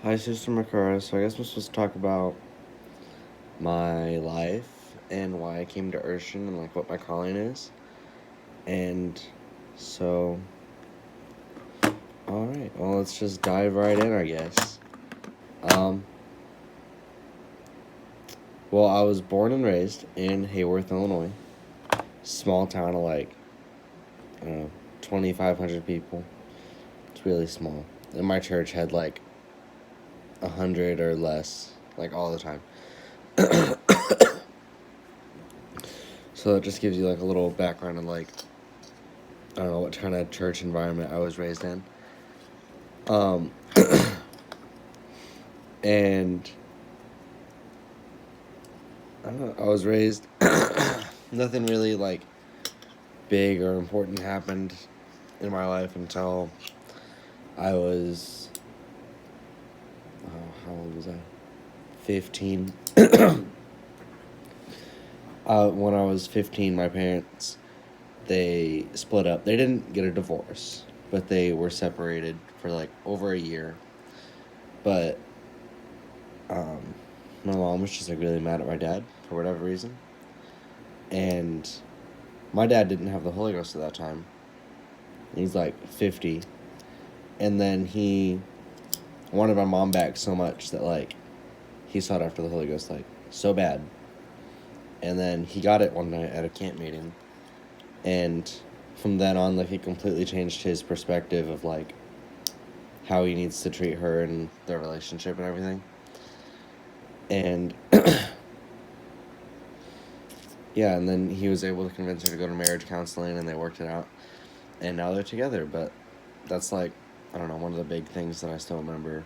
Hi, Sister Makara. So I guess I'm supposed to talk about my life and why I came to Urshan and like what my calling is. And so, all right. Well, let's just dive right in, I guess. Um, well, I was born and raised in Hayworth, Illinois. Small town of like I don't know, 2,500 people. It's really small. And my church had like 100 or less, like all the time. So that just gives you like a little background on like I don't know what kind of church environment I was raised in. Um, and I don't know, I was raised, nothing really like big or important happened in my life until I was, how old was I? 15. When I was 15, my parents, they split up. They didn't get a divorce, but they were separated for like over a year. But um, my mom was just like really mad at my dad for whatever reason. And my dad didn't have the Holy Ghost at that time. He's like 50. And then he wanted my mom back so much that like he sought after the Holy Ghost like so bad. And then he got it one night at a camp meeting. And from then on, like, he completely changed his perspective of like how he needs to treat her and their relationship and everything. And yeah, and then he was able to convince her to go to marriage counseling, and they worked it out. And now they're together. But that's like, I don't know, one of the big things that I still remember.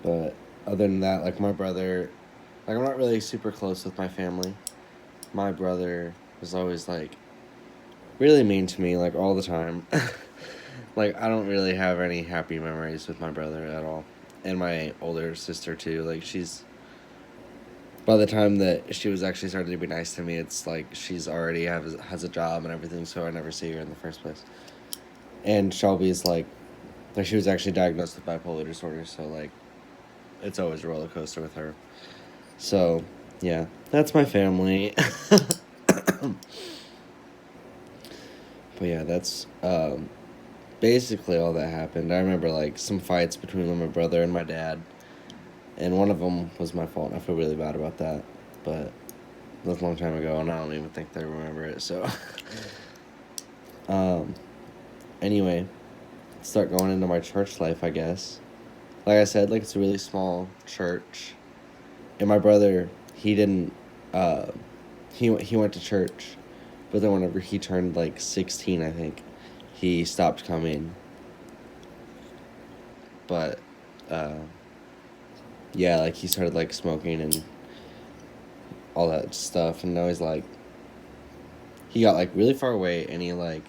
But other than that, like my brother, like I'm not really super close with my family. My brother was always like really mean to me, like all the time. Like I don't really have any happy memories with my brother at all, and my older sister too. Like she's by the time that she was actually starting to be nice to me, it's like she's already has a job and everything, so I never see her in the first place. And Shelby's like she was actually diagnosed with bipolar disorder, so like it's always a roller coaster with her. So yeah, that's my family. But yeah, that's basically all that happened. I remember like some fights between my brother and my dad, and one of them was my fault. And I feel really bad about that, but that was a long time ago, and I don't even think they remember it. So, um, anyway, let's start going into my church life, I guess. Like I said, like it's a really small church, and my brother, he didn't, uh, he went to church, but then whenever he turned like 16, I think, he stopped coming. But, uh, yeah, like he started like smoking and all that stuff, and now he's like, he got like really far away, and he like,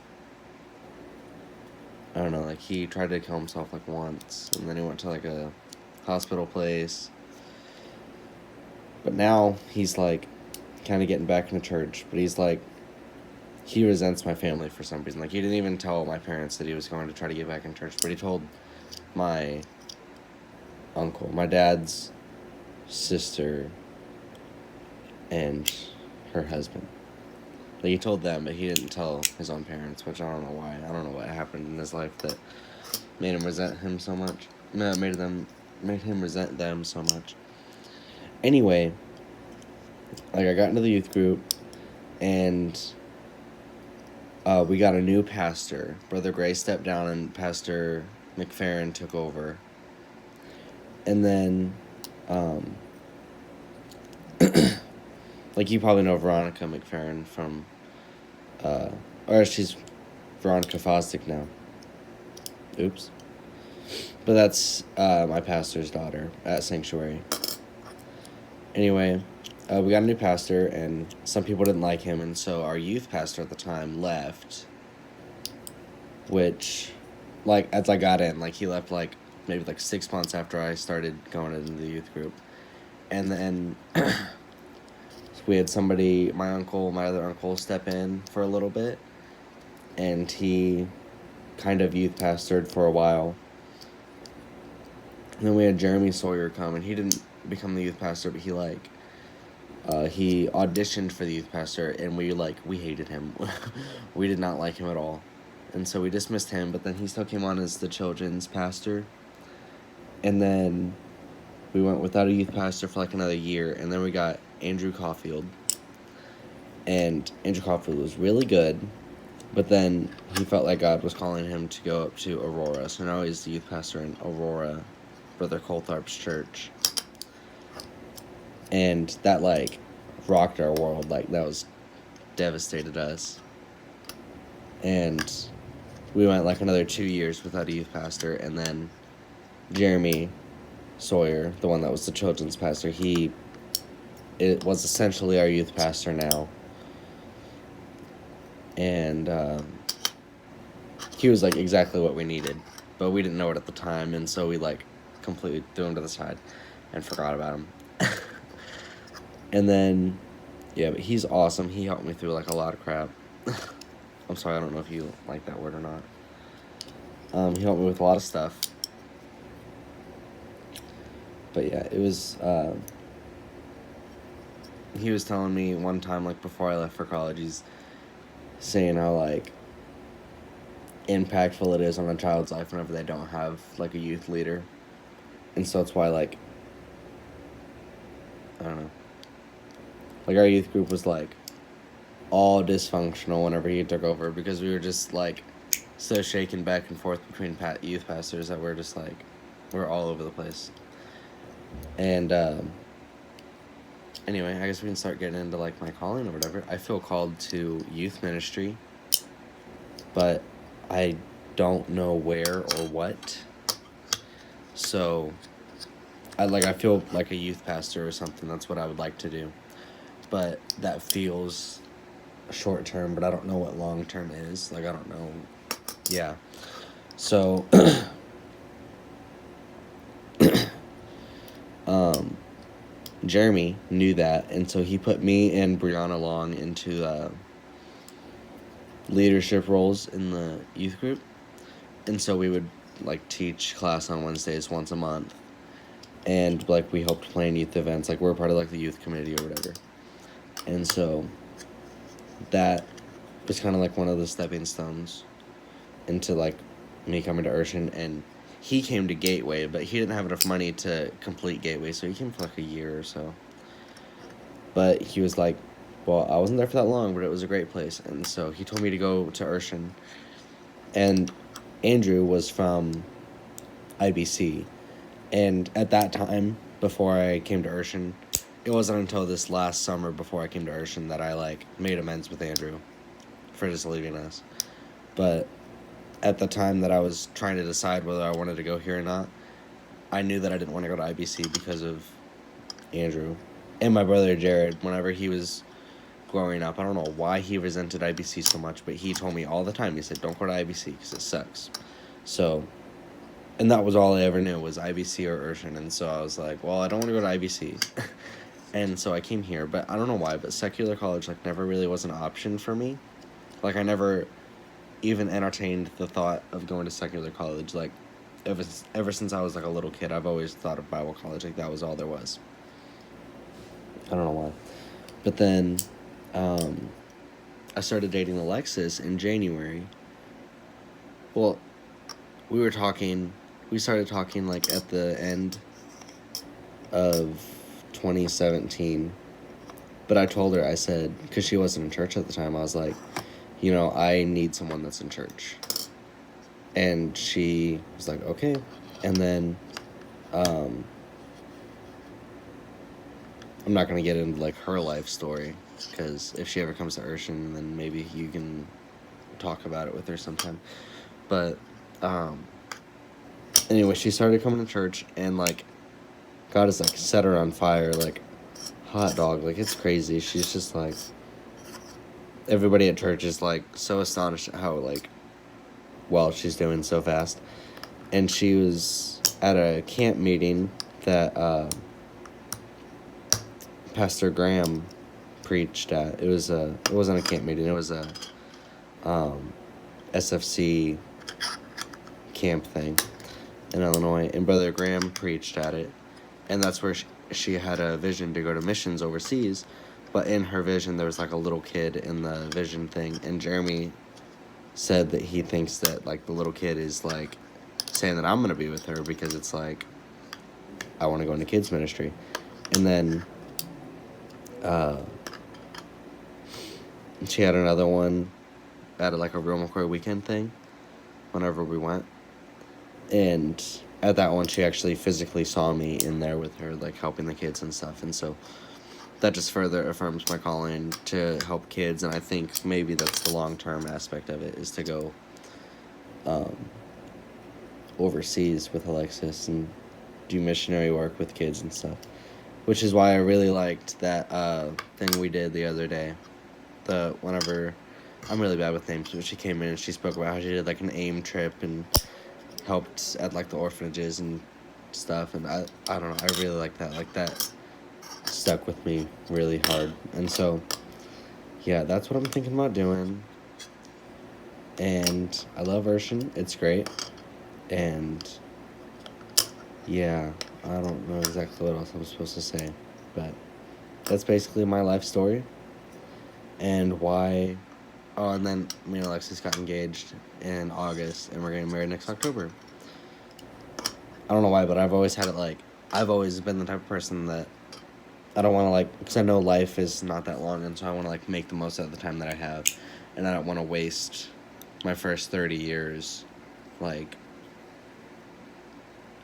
I don't know, like he tried to kill himself like once, and then he went to like a hospital place. But now he's like kind of getting back into church, but he's like, he resents my family for some reason. Like he didn't even tell my parents that he was going to try to get back in church, but he told my uncle, my dad's sister, and her husband. Like he told them, but he didn't tell his own parents, which I don't know why. I don't know what happened in his life that made him resent him so much. No, made him resent them so much. Anyway, like I got into the youth group, and we got a new pastor. Brother Gray stepped down, and Pastor McFerrin took over. And then, um, like you probably know Veronica McFerrin from, or she's Veronica Fosdick now. Oops. But that's my pastor's daughter at Sanctuary. Anyway, we got a new pastor, and some people didn't like him, and so our youth pastor at the time left. Which, like, as I got in, like, he left, like, maybe, like, 6 months after I started going into the youth group. And then we had somebody, my other uncle, step in for a little bit, and he kind of youth pastored for a while. And then we had Jeremy Sawyer come, and he didn't become the youth pastor, but he auditioned for the youth pastor, and we hated him. We did not like him at all, and so we dismissed him. But then he still came on as the children's pastor, and then we went without a youth pastor for like another year, and then we got Andrew Caulfield, and Andrew Caulfield was really good, but then he felt like God was calling him to go up to Aurora, so now he's the youth pastor in Aurora, Brother Coltharp's church. And that rocked our world. That was devastated us. And we went another 2 years without a youth pastor, and then Jeremy Sawyer, the one that was the children's pastor, it was essentially our youth pastor now. And he was exactly what we needed, but we didn't know it at the time, and so we completely threw him to the side and forgot about him. And then, yeah, but he's awesome. He helped me through a lot of crap. I'm sorry, I don't know if you like that word or not. He helped me with a lot of stuff. But yeah, it was, he was telling me one time, before I left for college, he's saying how, impactful it is on a child's life whenever they don't have, a youth leader. And so it's why, I don't know. Our youth group was, all dysfunctional whenever he took over, because we were just, so shaken back and forth between youth pastors that we're just, we're all over the place. And, anyway, I guess we can start getting into, my calling or whatever. I feel called to youth ministry, but I don't know where or what. So, I feel like a youth pastor or something. That's what I would like to do. But that feels short term, but I don't know what long term is. I don't know. Yeah. So, Jeremy knew that, and so he put me and Brianna Long into leadership roles in the youth group. And so we would teach class on Wednesdays once a month, and we helped plan youth events. We're part of the youth committee or whatever. And so that was kind of one of the stepping stones into me coming to Urshan. And he came to Gateway, but he didn't have enough money to complete Gateway, so he came for a year or so. But he was well, I wasn't there for that long, but it was a great place. And so he told me to go to Urshan. And Andrew was from IBC. And at that time, before I came to Urshan, it wasn't until this last summer before I came to Urshan that I made amends with Andrew for just leaving us. But at the time that I was trying to decide whether I wanted to go here or not, I knew that I didn't want to go to IBC because of Andrew. And my brother Jared, whenever he was growing up, I don't know why he resented IBC so much, but he told me all the time, he said, don't go to IBC because it sucks. So, and that was all I ever knew was IBC or Urshan. And so I was well, I don't want to go to IBC. And so I came here, but I don't know why, but secular college never really was an option for me. I never even entertained the thought of going to secular college. Ever since I was a little kid, I've always thought of Bible college that was all there was. I don't know why. But then I started dating Alexis in January. Well, we started talking at the end of 2017, but I told her, I said, because she wasn't in church at the time, I was I need someone that's in church. And she was okay. And then I'm not going to get into her life story, because if she ever comes to Urshan, then maybe you can talk about it with her sometime. But anyway, she started coming to church, and God has set her on fire, hot dog. It's crazy. She's just everybody at church is so astonished at how well she's doing so fast. And she was at a camp meeting that Pastor Graham preached at. It wasn't a camp meeting. It was a SFC camp thing. in Illinois, and Brother Graham preached at it, and that's where she had a vision to go to missions overseas. But in her vision, there was like a little kid in the vision thing, and Jeremy said that he thinks that like the little kid is like saying that I'm gonna be with her because it's like I want to go into kids ministry, and then she had another one at like a Real McCoy weekend thing whenever we went, and at that one she actually physically saw me in there with her, like helping the kids and stuff, and so that just further affirms my calling to help kids. And I think maybe that's the long-term aspect of it, is to go overseas with Alexis and do missionary work with kids and stuff, which is why I really liked that thing we did the other day. Whenever, I'm really bad with names, but she came in and she spoke about how she did like an AIM trip and helped at like the orphanages and stuff, and I don't know, I really like that. Like that stuck with me really hard, and so yeah, that's what I'm thinking about doing. And I love Urshan, it's great, and yeah, I don't know exactly what else I'm supposed to say, but that's basically my life story and why. Oh, and then me and Alexis got engaged in August, and we're getting married next October. I don't know why, but I've always had it like, I've always been the type of person that I don't want to like, because I know life is not that long, and so I want to like make the most out of the time that I have, and I don't want to waste my first 30 years, like,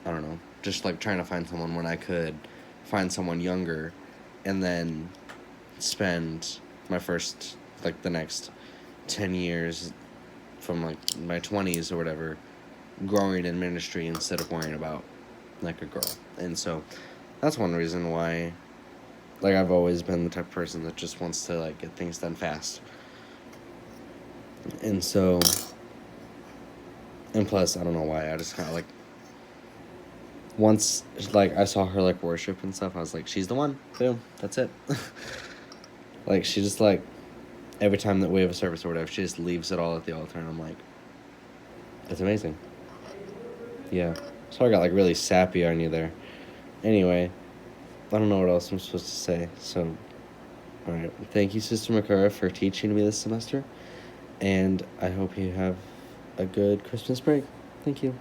I don't know, just like trying to find someone when I could find someone younger, and then spend my first, like the next 10 years from like my 20s or whatever growing in ministry instead of worrying about like a girl. And so that's one reason why, like, I've always been the type of person that just wants to like get things done fast. And so, and plus I don't know why, I just kind of like, once like I saw her like worship and stuff, I was like, she's the one. Boom, that's it. Like, she just like, every time that we have a service or whatever, she just leaves it all at the altar, and I'm like, it's amazing. Yeah. So I got like really sappy on you there. Anyway, I don't know what else I'm supposed to say. So, alright. Thank you, Sister Makara, for teaching me this semester. And I hope you have a good Christmas break. Thank you.